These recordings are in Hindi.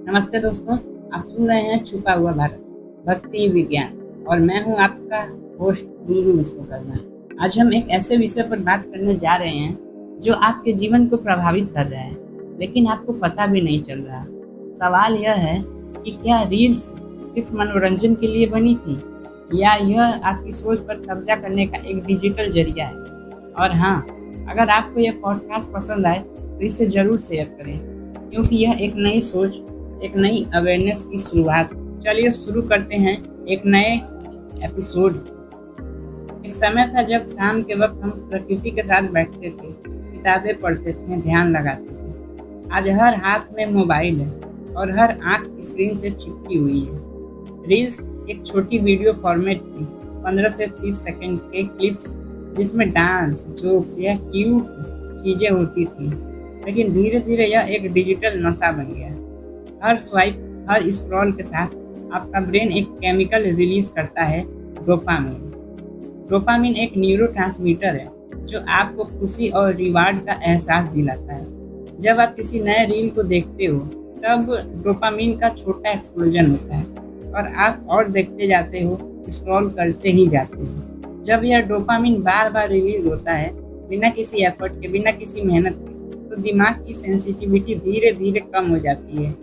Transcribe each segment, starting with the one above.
नमस्ते दोस्तों, आप सुन रहे हैं छुपा हुआ भारत भक्ति विज्ञान और मैं हूं आपका होस्ट वीरू विश्वकर्मा। आज हम एक ऐसे विषय पर बात करने जा रहे हैं जो आपके जीवन को प्रभावित कर रहा है, लेकिन आपको पता भी नहीं चल रहा। सवाल यह है कि क्या रील्स सिर्फ मनोरंजन के लिए बनी थी या यह आपकी सोच पर कब्जा करने का एक डिजिटल जरिया है। और हाँ, अगर आपको यह पॉडकास्ट पसंद आए तो इसे ज़रूर शेयर करें, क्योंकि यह एक नई सोच, एक नई अवेयरनेस की शुरुआत। चलिए शुरू करते हैं एक नए एपिसोड। एक समय था जब शाम के वक्त हम प्रकृति के साथ बैठते थे, किताबें पढ़ते थे, ध्यान लगाते थे। आज हर हाथ में मोबाइल है और हर आंख स्क्रीन से चिपकी हुई है। रील्स एक छोटी वीडियो फॉर्मेट थी, 15 से 30 सेकंड के क्लिप्स जिसमें डांस, जोक्स या क्यूट चीज़ें होती थी। लेकिन धीरे धीरे यह एक डिजिटल नशा बन गया। हर स्वाइप, हर स्क्रॉल के साथ आपका ब्रेन एक केमिकल रिलीज करता है, डोपामिन। डोपामिन एक न्यूरोट्रांसमीटर है जो आपको खुशी और रिवार्ड का एहसास दिलाता है। जब आप किसी नए रील को देखते हो तब डोपामिन का छोटा एक्सप्लोजन होता है और आप और देखते जाते हो, स्क्रॉल करते ही जाते हो। जब यह डोपामिन बार बार रिलीज होता है बिना किसी एफर्ट के, बिना किसी मेहनत के, तो दिमाग की सेंसिटिविटी धीरे धीरे कम हो जाती है।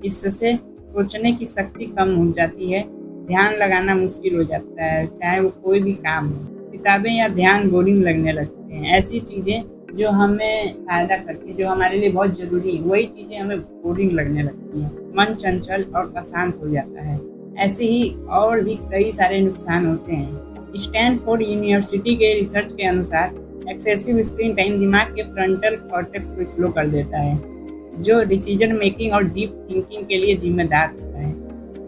इससे सोचने की शक्ति कम हो जाती है, ध्यान लगाना मुश्किल हो जाता है, चाहे वो कोई भी काम हो। किताबें या ध्यान बोरिंग लगने लगते हैं। ऐसी चीज़ें जो हमें फायदा करती है, जो हमारे लिए बहुत ज़रूरी है, वही चीज़ें हमें बोरिंग लगने लगती हैं। मन चंचल और अशांत हो जाता है। ऐसे ही और भी कई सारे नुकसान होते हैं। स्टैनफोर्ड यूनिवर्सिटी के रिसर्च के अनुसार एक्सेसिव स्क्रीन टाइम दिमाग के फ्रंटल कॉर्टेक्स को स्लो कर देता है, जो डिसीजन मेकिंग और डीप थिंकिंग के लिए जिम्मेदार होता है।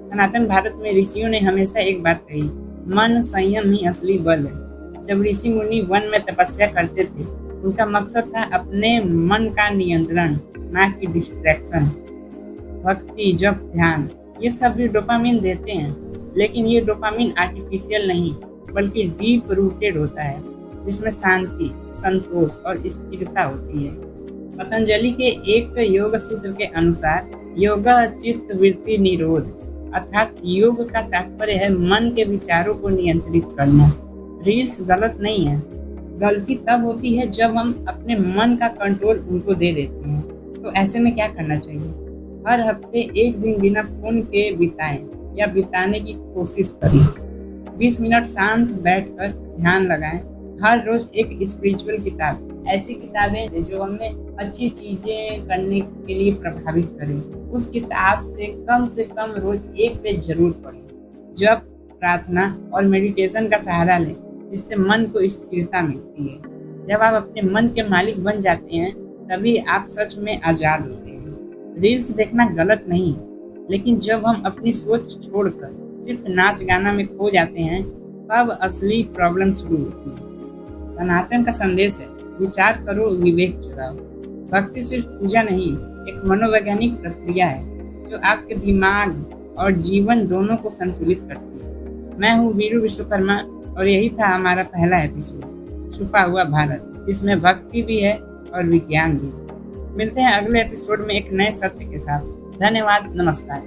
सनातन भारत में ऋषियों ने हमेशा एक बात कही, मन संयम ही असली बल है। जब ऋषि मुनि वन में तपस्या करते थे, उनका मकसद था अपने मन का नियंत्रण, ना कि डिस्ट्रैक्शन। भक्ति, जप, ध्यान, ये सब भी डोपामिन देते हैं, लेकिन ये डोपामिन आर्टिफिशियल नहीं बल्कि डीप रूटेड होता है, जिसमें शांति, संतोष और स्थिरता होती है। पतंजलि के एक योग सूत्र के अनुसार योगा चित्त वृत्ति निरोध, अर्थात योग का तात्पर्य है मन के विचारों को नियंत्रित करना। रील्स गलत नहीं है, गलती तब होती है जब हम अपने मन का कंट्रोल उनको दे देते हैं। तो ऐसे में क्या करना चाहिए? हर हफ्ते एक दिन बिना फोन के बिताएं या बिताने की कोशिश करें। 20 मिनट शांत बैठकर ध्यान लगाएं। हर रोज एक स्पिरिचुअल किताब, ऐसी किताबें जो हमें अच्छी चीजें करने के लिए प्रभावित करें, उस किताब से कम रोज एक पेज जरूर पढ़ें। जब प्रार्थना और मेडिटेशन का सहारा लें, जिससे मन को स्थिरता मिलती है। जब आप अपने मन के मालिक बन जाते हैं, तभी आप सच में आजाद होते हैं। रील्स देखना गलत नहीं, लेकिन जब हम अपनी सोच छोड़कर सिर्फ नाच गाना में खो जाते हैं, तब असली प्रॉब्लम शुरू होती है। सनातन का संदेश है, विचार करो, विवेक चुराओ। भक्ति सिर्फ पूजा नहीं, एक मनोवैज्ञानिक प्रक्रिया है जो आपके दिमाग और जीवन दोनों को संतुलित करती है। मैं हूँ वीरू विश्वकर्मा और यही था हमारा पहला एपिसोड, छुपा हुआ भारत, जिसमें भक्ति भी है और विज्ञान भी। मिलते हैं अगले एपिसोड में एक नए सत्य के साथ। धन्यवाद, नमस्कार।